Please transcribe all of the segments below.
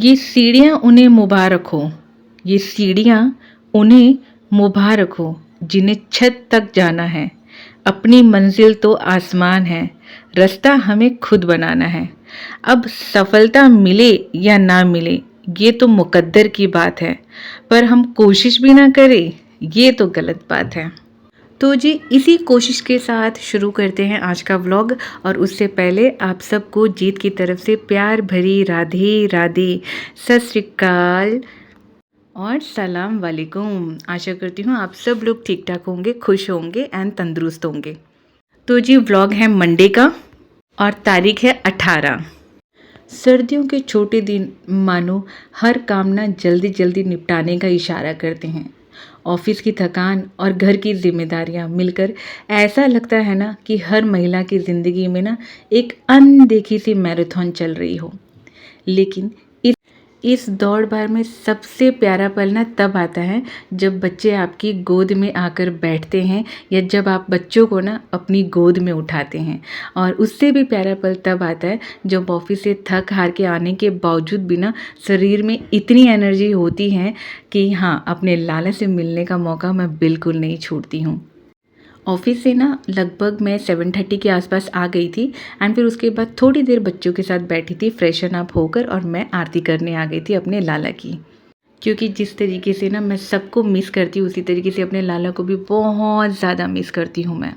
ये सीढ़ियाँ उन्हें मुबारक हो, ये सीढ़ियाँ उन्हें मुबारक हो जिन्हें छत तक जाना है। अपनी मंजिल तो आसमान है, रास्ता हमें खुद बनाना है। अब सफलता मिले या ना मिले ये तो मुकद्दर की बात है, पर हम कोशिश भी ना करें ये तो गलत बात है। तो जी इसी कोशिश के साथ शुरू करते हैं आज का व्लॉग। और उससे पहले आप सबको जीत की तरफ से प्यार भरी राधे राधे, सत श्री अकाल और सलाम वालेकुम। आशा करती हूँ आप सब लोग ठीक ठाक होंगे, खुश होंगे एंड तंदुरुस्त होंगे। तो जी व्लॉग है मंडे का और तारीख है 18। सर्दियों के छोटे दिन मानो हर काम ना जल्दी जल्दी निपटाने का इशारा करते हैं। ऑफिस की थकान और घर की जिम्मेदारियां मिलकर ऐसा लगता है ना कि हर महिला की ज़िंदगी में ना एक अनदेखी सी मैराथन चल रही हो। लेकिन इस दौड़ भार में सबसे प्यारा पल ना तब आता है जब बच्चे आपकी गोद में आकर बैठते हैं या जब आप बच्चों को ना अपनी गोद में उठाते हैं। और उससे भी प्यारा पल तब आता है जब ऑफिस से थक हार के आने के बावजूद भी ना शरीर में इतनी एनर्जी होती है कि हाँ, अपने लाला से मिलने का मौका मैं बिल्कुल नहीं छोड़ती हूँ। ऑफिस से ना लगभग मैं 7:30 के आसपास आ गई थी एंड फिर उसके बाद थोड़ी देर बच्चों के साथ बैठी थी फ्रेशन अप होकर, और मैं आरती करने आ गई थी अपने लाला की। क्योंकि जिस तरीके से ना मैं सबको मिस करती हूँ उसी तरीके से अपने लाला को भी बहुत ज़्यादा मिस करती हूँ मैं।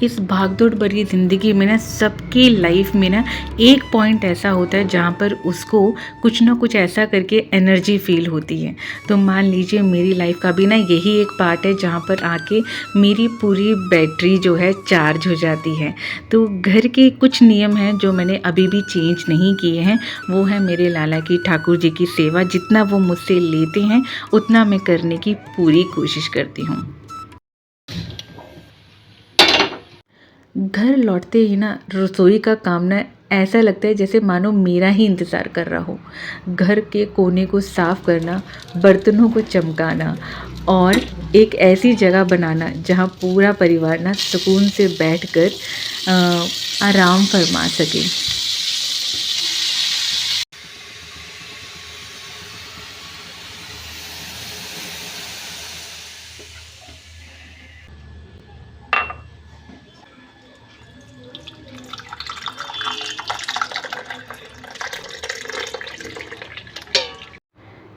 इस भागदौड़ भरी ज़िंदगी में ना सबकी लाइफ में ना एक पॉइंट ऐसा होता है जहाँ पर उसको कुछ ना कुछ ऐसा करके एनर्जी फील होती है। तो मान लीजिए मेरी लाइफ का भी ना यही एक पार्ट है जहाँ पर आके मेरी पूरी बैटरी जो है चार्ज हो जाती है। तो घर के कुछ नियम हैं जो मैंने अभी भी चेंज नहीं किए हैं। वो है मेरे लाला की, ठाकुर जी की सेवा। जितना वो मुझसे लेते हैं उतना मैं करने की पूरी कोशिश करती हूँ। घर लौटते ही ना रसोई का काम ना ऐसा लगता है जैसे मानो मेरा ही इंतज़ार कर रहा हो। घर के कोने को साफ करना, बर्तनों को चमकाना और एक ऐसी जगह बनाना जहाँ पूरा परिवार ना सुकून से बैठकर आराम फरमा सके।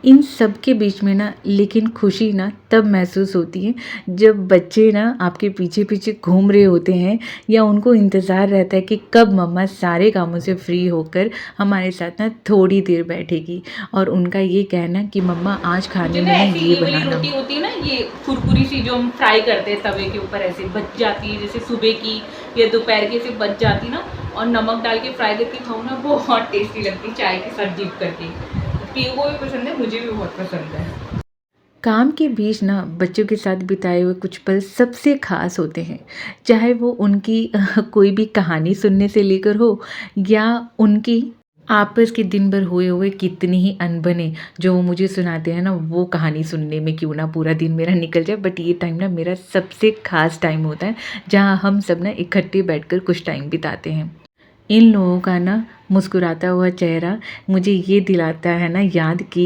इन सब के बीच में ना लेकिन खुशी ना तब महसूस होती है जब बच्चे ना आपके पीछे पीछे घूम रहे होते हैं या उनको इंतज़ार रहता है कि कब मम्मा सारे कामों से फ्री होकर हमारे साथ ना थोड़ी देर बैठेगी, और उनका ये कहना कि मम्मा आज खाने में ना ये बनाना। रोटी होती है ना, ये कुरकुरी सी जो हम फ्राई करते हैं तवे के ऊपर, ऐसे बच जाती है जैसे सुबह की या दोपहर की से बच जाती ना, और नमक डाल के फ्राई करके खाओ ना, बहुत टेस्टी लगती है चाय के साथ डिप करके। पीयू को भी पसंद है, मुझे भी बहुत पसंद है। काम के बीच ना बच्चों के साथ बिताए हुए कुछ पल सबसे खास होते हैं, चाहे वो उनकी कोई भी कहानी सुनने से लेकर हो या उनकी आपस के दिन भर हुए हुए कितनी ही अनबने जो वो मुझे सुनाते हैं ना, वो कहानी सुनने में क्यों ना पूरा दिन मेरा निकल जाए। बट ये टाइम ना मेरा सबसे खास टाइम होता है जहाँ हम सब ना इकट्ठे बैठकर कुछ टाइम बिताते हैं। इन लोगों का ना मुस्कुराता हुआ चेहरा मुझे ये दिलाता है ना याद कि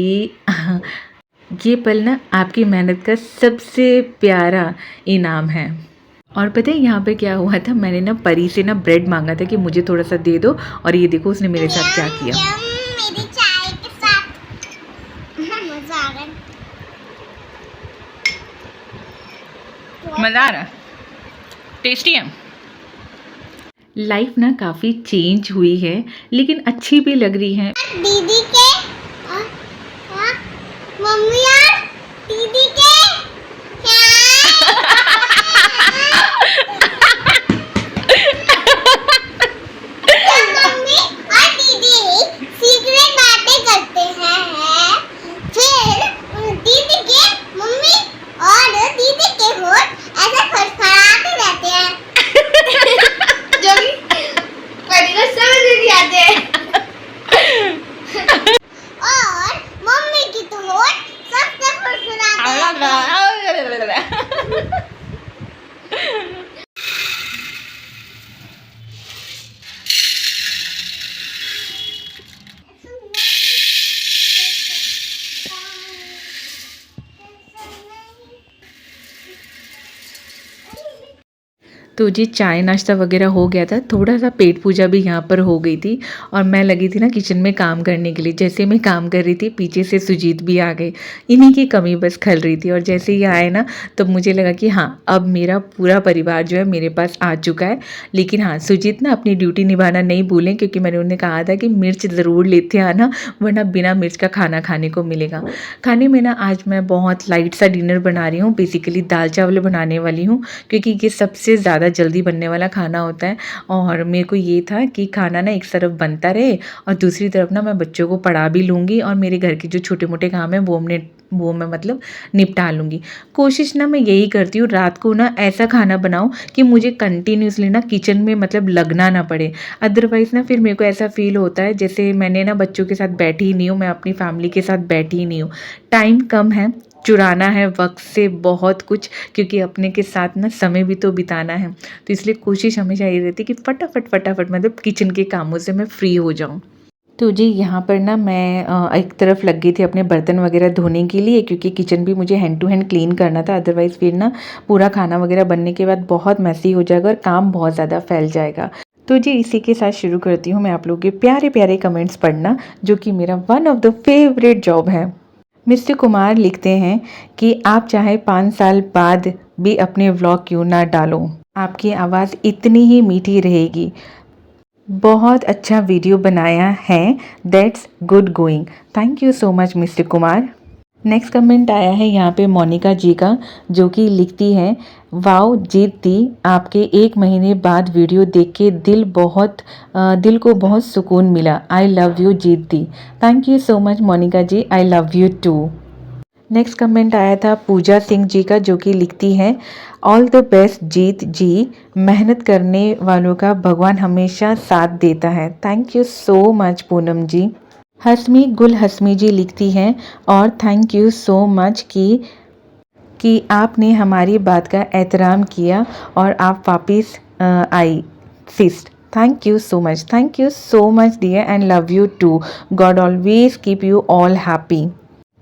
ये पल ना आपकी मेहनत का सबसे प्यारा इनाम है। और पता है यहाँ पे क्या हुआ था, मैंने ना परी से ना ब्रेड मांगा था कि मुझे थोड़ा सा दे दो, और ये देखो उसने मेरे साथ क्या किया। मेरी चाय के साथ मजा आ रहा है। मज़ा आ रहा है, टेस्टी है। लाइफ ना काफ़ी चेंज हुई है लेकिन अच्छी भी लग रही है। दीदी के मम्मी यार दीदी के मम्मी और दीदी सीक्रेट बातें करते हैं, फिर दीदी के मम्मी और दीदी के होठ ऐसे खड़खड़ाते रहते हैं जो कि परी को समझ नहीं आते और मम्मी की तो होठ सबसे खड़खड़ाते रहते हैं। तो जी चाय नाश्ता वगैरह हो गया था, थोड़ा सा पेट पूजा भी यहाँ पर हो गई थी और मैं लगी थी ना किचन में काम करने के लिए। जैसे मैं काम कर रही थी पीछे से सुजीत भी आ गए, इन्हीं की कमी बस खल रही थी। और जैसे ही आए ना तो मुझे लगा कि हाँ अब मेरा पूरा परिवार जो है मेरे पास आ चुका है। लेकिन हाँ सुजीत ना अपनी ड्यूटी निभाना नहीं भूलें, क्योंकि मैंने उन्हें कहा था कि मिर्च ज़रूर लेते आना, वरना बिना मिर्च का खाना खाने को मिलेगा। खाने में ना आज मैं बहुत लाइट सा डिनर बना रही हूँ, बेसिकली दाल चावल बनाने वाली हूँ, क्योंकि ये सबसे ज़्यादा जल्दी बनने वाला खाना होता है। और मेरे को ये था कि खाना ना एक तरफ बनता रहे और दूसरी तरफ ना मैं बच्चों को पढ़ा भी लूँगी और मेरे घर के जो छोटे मोटे काम हैं वो मैं मतलब निपटा लूँगी। कोशिश ना मैं यही करती हूँ रात को ना ऐसा खाना बनाऊँ कि मुझे कंटिन्यूसली ना किचन में मतलब लगना ना पड़े। अदरवाइज़ ना फिर मेरे को ऐसा फ़ील होता है जैसे मैंने ना बच्चों के साथ बैठी ही नहीं हूँ, मैं अपनी फैमिली के साथ बैठी ही नहीं हूँ। टाइम कम है, चुराना है वक्त से बहुत कुछ, क्योंकि अपने के साथ ना समय भी तो बिताना है। तो इसलिए कोशिश हमेशा ये रहती है कि फटाफट मतलब किचन के कामों से मैं फ्री हो जाऊँ। तो जी यहाँ पर ना मैं एक तरफ लग गई थी अपने बर्तन वगैरह धोने के लिए, क्योंकि किचन भी मुझे हैंड टू हैंड क्लीन करना था। अदरवाइज़ फिर ना पूरा खाना वगैरह बनने के बाद बहुत मैसी हो जाएगा और काम बहुत ज़्यादा फैल जाएगा। तो जी इसी के साथ शुरू करती हूँ मैं आप लोगों के प्यारे प्यारे कमेंट्स पढ़ना, जो कि मेरा one of the favourite job है। मिस्टर कुमार लिखते हैं कि आप चाहे 5 साल बाद भी अपने व्लॉग क्यों ना डालो, आपकी आवाज़ इतनी ही मीठी रहेगी। बहुत अच्छा वीडियो बनाया है, that's good going. Thank you so much mister Kumar. Next comment आया है यहाँ पे मोनिका जी का, जो कि लिखती है वाओ जीत दी, आपके 1 महीने बाद वीडियो देख के दिल को बहुत सुकून मिला। आई लव यू जीत दी। Thank you so much Monika ji, I love you too. Next comment आया था पूजा सिंह जी का, जो कि लिखती है all the best Jeet ji, मेहनत करने वालों का भगवान हमेशा साथ देता है। Thank you so much Poonam ji. Hasmi Gul Hasmi जी लिखती हैं और थैंक यू सो मच कि आपने हमारी बात का एहतराम किया और आप वापस आई सिस्ट। Thank you so much dear and love you too. God always keep you all happy.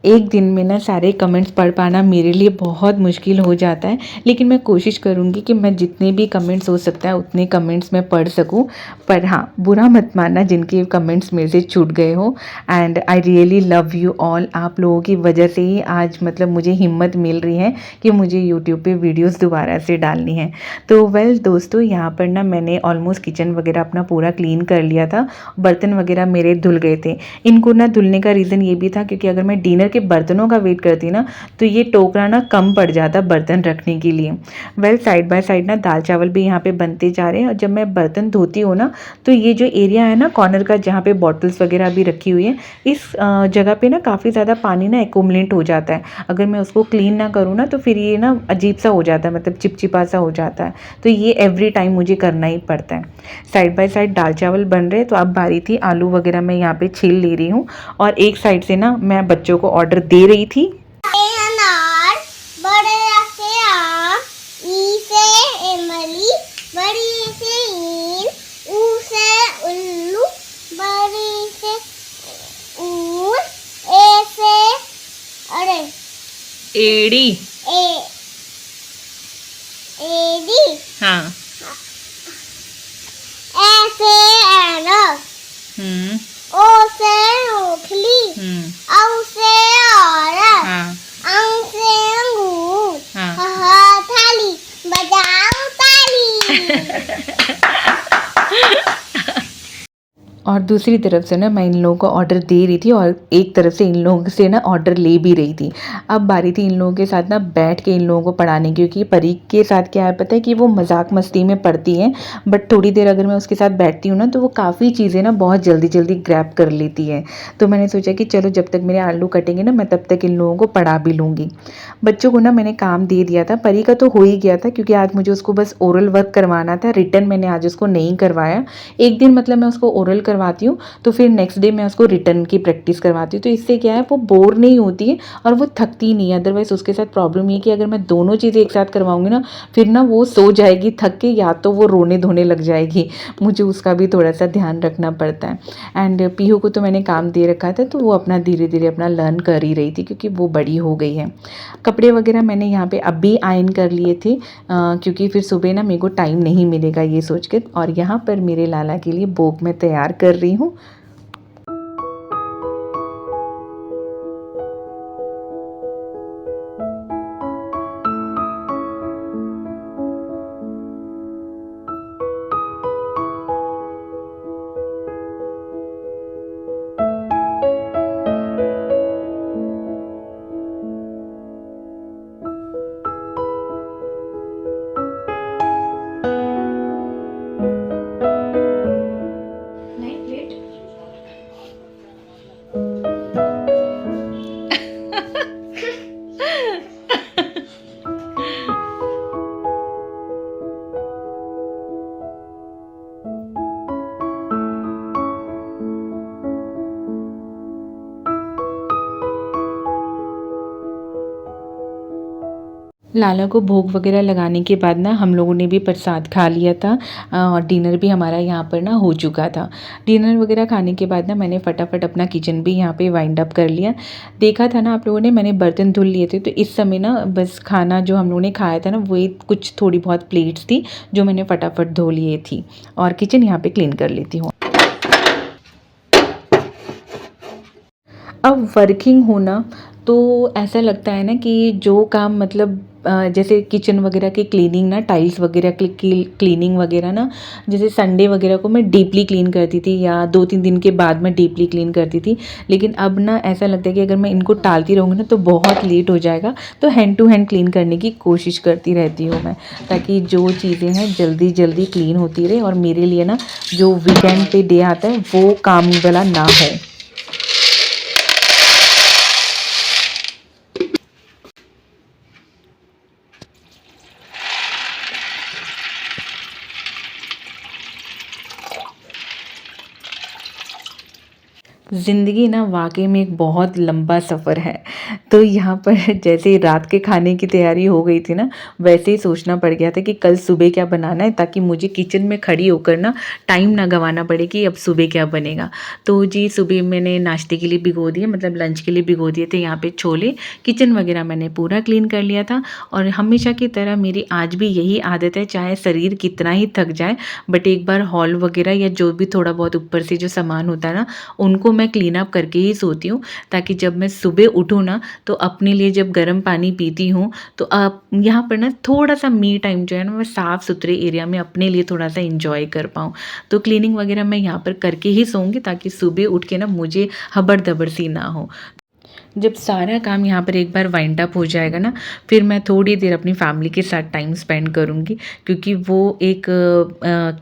एक दिन में ना सारे कमेंट्स पढ़ पाना मेरे लिए बहुत मुश्किल हो जाता है, लेकिन मैं कोशिश करूँगी कि मैं जितने भी कमेंट्स हो सकता है उतने कमेंट्स मैं पढ़ सकूँ। पर हाँ बुरा मत मानना जिनके कमेंट्स मेरे से छूट गए हो। And I really love you all. आप लोगों की वजह से ही आज मतलब मुझे हिम्मत मिल रही है कि मुझे यूट्यूब पे वीडियोस दोबारा से डालनी है। तो वेल दोस्तों यहाँ पर ना मैंने ऑलमोस्ट किचन वगैरह अपना पूरा क्लीन कर लिया था। बर्तन वगैरह मेरे धुल गए थे। इनको ना धुलने का रीज़न ये भी था क्योंकि अगर मैं डिनर के बर्तनों का वेट करती ना तो ये टोकरा ना कम पड़ जाता बर्तन रखने के लिए। वेल साइड बाय साइड ना दाल चावल भी यहाँ पे बनते जा रहे हैं। और जब मैं बर्तन धोती हूँ ना तो ये जो एरिया है ना कॉर्नर का जहाँ पे बॉटल्स वगैरह भी रखी हुई है, इस जगह पे ना काफ़ी ज़्यादा पानी ना एक्यूमुलेट हो जाता है। अगर मैं उसको क्लीन ना करूँ ना तो फिर ये ना अजीब सा हो जाता है, मतलब चिपचिपा सा हो जाता है। तो ये एवरी टाइम मुझे करना ही पड़ता है। साइड बाय साइड दाल चावल बन रहे, तो अब बारी थी आलू वगैरह मैं यहाँ पे छील ले रही हूँ। और एक साइड से ना मैं बच्चों को ऑर्डर दे रही थी। अनार बड़े से आम, ई से इमली, बड़ी से ईन, ऊ से एड़ी। ए एडी हाँ। ऐसे ऐनक हम्म। ओ से ओखली औ से औरत हाँ। अंग से अंगूर हाँ। हा थाली बजाओ ताली। और दूसरी तरफ से ना मैं इन लोगों को ऑर्डर दे रही थी और एक तरफ से इन लोगों से ना ऑर्डर ले भी रही थी। अब बारी थी इन लोगों के साथ ना बैठ के इन लोगों को पढ़ाने की, क्योंकि परी के साथ क्या है पता है कि वो मजाक मस्ती में पढ़ती हैं, बट थोड़ी देर अगर मैं उसके साथ बैठती हूँ ना तो वो काफ़ी चीज़ें ना बहुत जल्दी जल्दी ग्रैब कर लेती है। तो मैंने सोचा कि चलो जब तक मेरे आलू कटेंगे ना मैं तब तक इन लोगों को पढ़ा भी लूँगी। बच्चों को ना मैंने काम दे दिया था, परी का तो हो ही गया था क्योंकि आज मुझे उसको बस ओरल वर्क करवाना था, रिटर्न मैंने आज उसको नहीं करवाया। एक दिन मतलब मैं उसको ओरल करवाती हूँ तो फिर नेक्स्ट डे मैं उसको रिटर्न की प्रैक्टिस करवाती हूँ, तो इससे क्या है वो बोर नहीं होती है और वो थकती नहीं है। अदरवाइज उसके साथ प्रॉब्लम ये है कि अगर मैं दोनों चीज़ें एक साथ करवाऊंगी ना फिर ना वो सो जाएगी थक के, या तो वो रोने धोने लग जाएगी, मुझे उसका भी थोड़ा सा ध्यान रखना पड़ता है। एंड पीहू को तो मैंने काम दे रखा था तो वो अपना धीरे धीरे अपना लर्न कर ही रही थी क्योंकि वो बड़ी हो गई है। कपड़े वगैरह मैंने यहाँ पे अभी आयरन कर लिए थे क्योंकि फिर सुबह ना मेरे को टाइम नहीं मिलेगा ये सोच के। और यहाँ पर मेरे लाला के लिए भोग मैं तैयार कर रही हूँ। लाला को भोग वगैरह लगाने के बाद ना हम लोगों ने भी प्रसाद खा लिया था और डिनर भी हमारा यहाँ पर ना हो चुका था। डिनर वगैरह खाने के बाद ना मैंने फटाफट अपना किचन भी यहाँ पे वाइंड अप कर लिया। देखा था ना आप लोगों ने, मैंने बर्तन धुल लिए थे, तो इस समय ना बस खाना जो हम लोगों ने खाया था ना वही कुछ थोड़ी बहुत प्लेट्स थी जो मैंने फटाफट धो लिए थी और किचन यहाँ पर क्लीन कर लेती हूँ। अब वर्किंग होना तो ऐसा लगता है ना कि जो काम मतलब जैसे किचन वगैरह की क्लीनिंग ना, टाइल्स वगैरह की क्लीनिंग वगैरह ना, जैसे संडे वगैरह को मैं डीपली क्लीन करती थी या 2-3 दिन के बाद मैं डीपली क्लीन करती थी, लेकिन अब ना ऐसा लगता है कि अगर मैं इनको टालती रहूँगी ना तो बहुत लेट हो जाएगा। तो हैंड टू हैंड क्लीन करने की कोशिश करती रहती हूँ मैं, ताकि जो चीज़ें हैं जल्दी जल्दी क्लीन होती रहे और मेरे लिए ना जो वीकेंड पे डे आता है वो काम वाला ना हो। ज़िंदगी ना वाकई में एक बहुत लंबा सफ़र है। तो यहाँ पर जैसे रात के खाने की तैयारी हो गई थी ना, वैसे ही सोचना पड़ गया था कि कल सुबह क्या बनाना है, ताकि मुझे किचन में खड़ी होकर ना टाइम ना गंवाना पड़े कि अब सुबह क्या बनेगा। तो जी सुबह मैंने नाश्ते के लिए भिगो दिए, मतलब लंच के लिए भिगो दिए थे यहाँ पे छोले। किचन वगैरह मैंने पूरा क्लीन कर लिया था और हमेशा की तरह मेरी आज भी यही आदत है, चाहे शरीर कितना ही थक जाए बट एक बार हॉल वगैरह या जो भी थोड़ा बहुत ऊपर से जो सामान होता है ना उनको मैं क्लीन अप करके ही सोती हूँ, ताकि जब मैं सुबह उठूँ ना तो अपने लिए जब गर्म पानी पीती हूँ तो अब यहाँ पर ना थोड़ा सा मी टाइम जो है ना मैं साफ़ सुथरे एरिया में अपने लिए थोड़ा सा इंजॉय कर पाऊँ। तो क्लीनिंग वगैरह मैं यहाँ पर करके ही सोऊंगी ताकि सुबह उठ के ना मुझे हबड़ दबड़ सी ना हो। जब सारा काम यहाँ पर एक बार वाइंड अप हो जाएगा ना फिर मैं थोड़ी देर अपनी फैमिली के साथ टाइम स्पेंड करूँगी, क्योंकि वो एक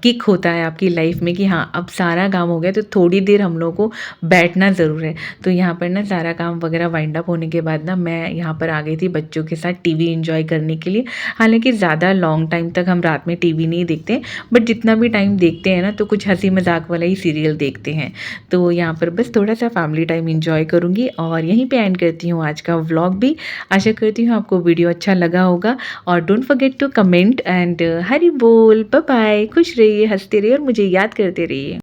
किक होता है आपकी लाइफ में कि हाँ अब सारा काम हो गया तो थोड़ी देर हम लोगों को बैठना ज़रूर है। तो यहाँ पर ना सारा काम वगैरह वाइंड अप होने के बाद ना मैं यहाँ पर आ गई थी बच्चों के साथ टीवी एंजॉय करने के लिए। हालांकि ज़्यादा लॉन्ग टाइम तक हम रात में टीवी नहीं देखते, बट जितना भी टाइम देखते हैं ना तो कुछ हंसी मजाक वाला ही सीरियल देखते हैं। तो यहाँ पर बस थोड़ा सा फैमिली टाइम इंजॉय करूँगी और यहीं पे एंड करती हूँ आज का व्लॉग भी। आशा करती हूँ आपको वीडियो अच्छा लगा होगा और don't forget to comment and Hari बोल, बाय बाय, खुश रहिए, हंसते रहिए और मुझे याद करते रहिए।